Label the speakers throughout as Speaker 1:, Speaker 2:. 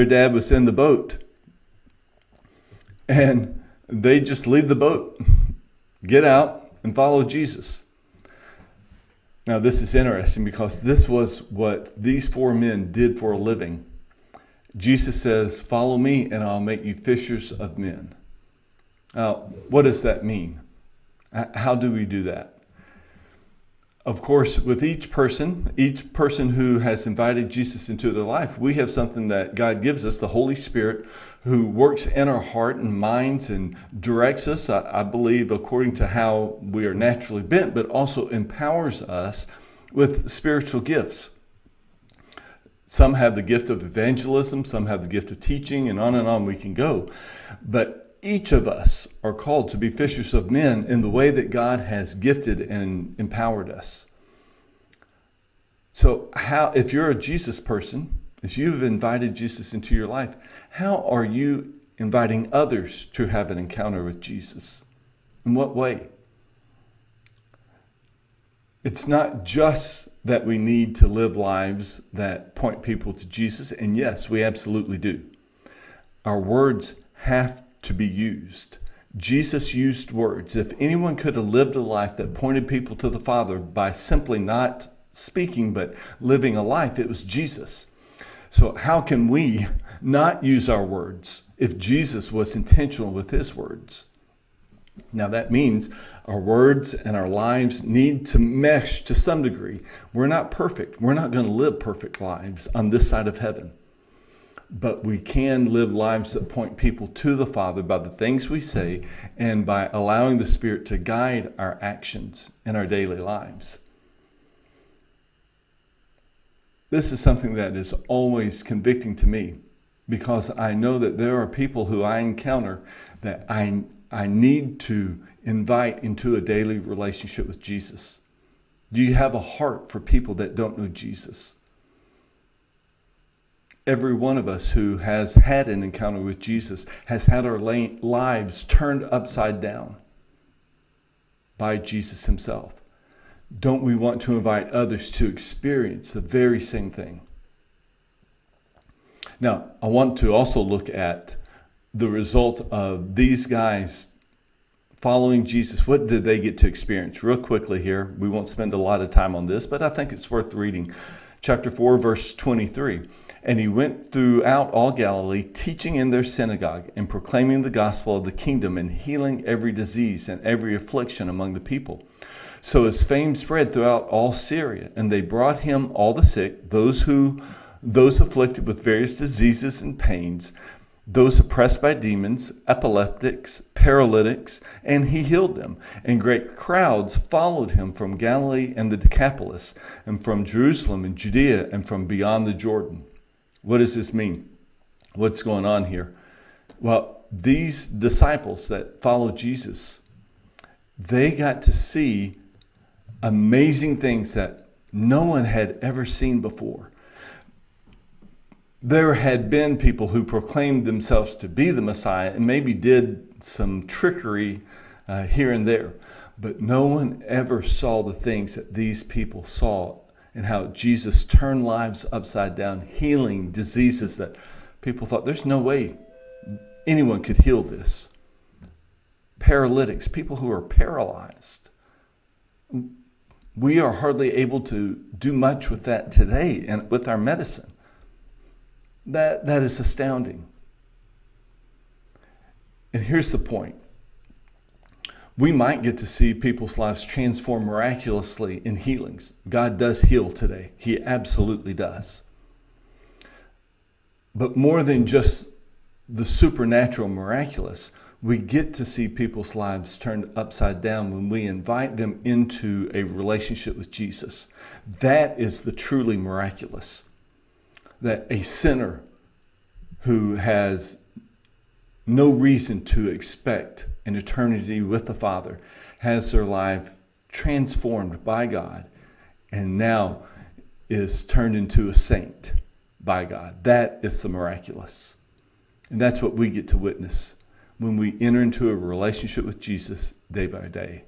Speaker 1: their dad was in the boat. And they just leave the boat, get out, and follow Jesus. Now this is interesting because this was what these 4 men did for a living. Jesus says, "Follow me and I'll make you fishers of men." Now, what does that mean? How do we do that? Of course, with each person who has invited Jesus into their life, we have something that God gives us, the Holy Spirit, who works in our heart and minds and directs us, I believe, according to how we are naturally bent, but also empowers us with spiritual gifts. Some have the gift of evangelism, some have the gift of teaching, and on we can go. But each of us are called to be fishers of men in the way that God has gifted and empowered us. So if you're a Jesus person, if you've invited Jesus into your life, how are you inviting others to have an encounter with Jesus? In what way? It's not just that we need to live lives that point people to Jesus, and yes, we absolutely do. Our words have to be used. Jesus used words. If anyone could have lived a life that pointed people to the Father by simply not speaking but living a life, it was Jesus. So how can we not use our words if Jesus was intentional with his words? Now that means our words and our lives need to mesh to some degree. We're not perfect. We're not going to live perfect lives on this side of heaven. But we can live lives that point people to the Father by the things we say and by allowing the Spirit to guide our actions in our daily lives. This is something that is always convicting to me because I know that there are people who I encounter that I need to invite into a daily relationship with Jesus. Do you have a heart for people that don't know Jesus? Every one of us who has had an encounter with Jesus has had our lives turned upside down by Jesus himself. Don't we want to invite others to experience the very same thing? Now, I want to also look at the result of these guys following Jesus. What did they get to experience? Real quickly here, we won't spend a lot of time on this, but I think it's worth reading. Chapter 4, verse 23. "And he went throughout all Galilee, teaching in their synagogue and proclaiming the gospel of the kingdom and healing every disease and every affliction among the people. So his fame spread throughout all Syria, and they brought him all the sick, those afflicted with various diseases and pains, those oppressed by demons, epileptics, paralytics, and he healed them. And great crowds followed him from Galilee and the Decapolis, and from Jerusalem and Judea, and from beyond the Jordan." What does this mean? What's going on here? Well, these disciples that followed Jesus, they got to see amazing things that no one had ever seen before. There had been people who proclaimed themselves to be the Messiah and maybe did some trickery here and there. But no one ever saw the things that these people saw and how Jesus turned lives upside down, healing diseases that people thought, there's no way anyone could heal this. Paralytics, people who are paralyzed. We are hardly able to do much with that today and with our medicine. That is astounding. And here's the point. We might get to see people's lives transform miraculously in healings. God does heal today. He absolutely does. But more than just the supernatural miraculous, we get to see people's lives turned upside down when we invite them into a relationship with Jesus. That is the truly miraculous. That a sinner who has no reason to expect an eternity with the Father has their life transformed by God and now is turned into a saint by God. That is the miraculous. And that's what we get to witness when we enter into a relationship with Jesus day by day.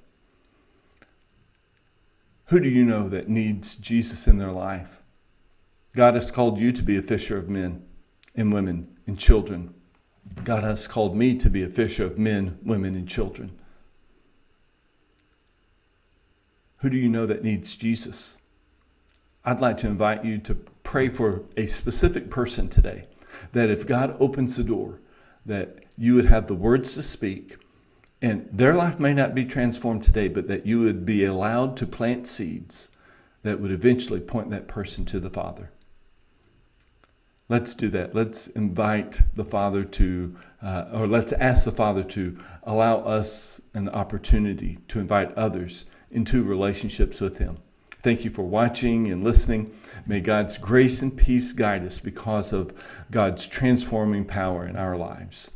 Speaker 1: Who do you know that needs Jesus in their life? God has called you to be a fisher of men. and women and children. God has called me to be a fisher of men, women, and children. Who do you know that needs Jesus? I'd like to invite you to pray for a specific person today, that if God opens the door, that you would have the words to speak, and their life may not be transformed today, but that you would be allowed to plant seeds that would eventually point that person to the Father. Let's do that. Let's invite the Father or let's ask the Father to allow us an opportunity to invite others into relationships with Him. Thank you for watching and listening. May God's grace and peace guide us because of God's transforming power in our lives.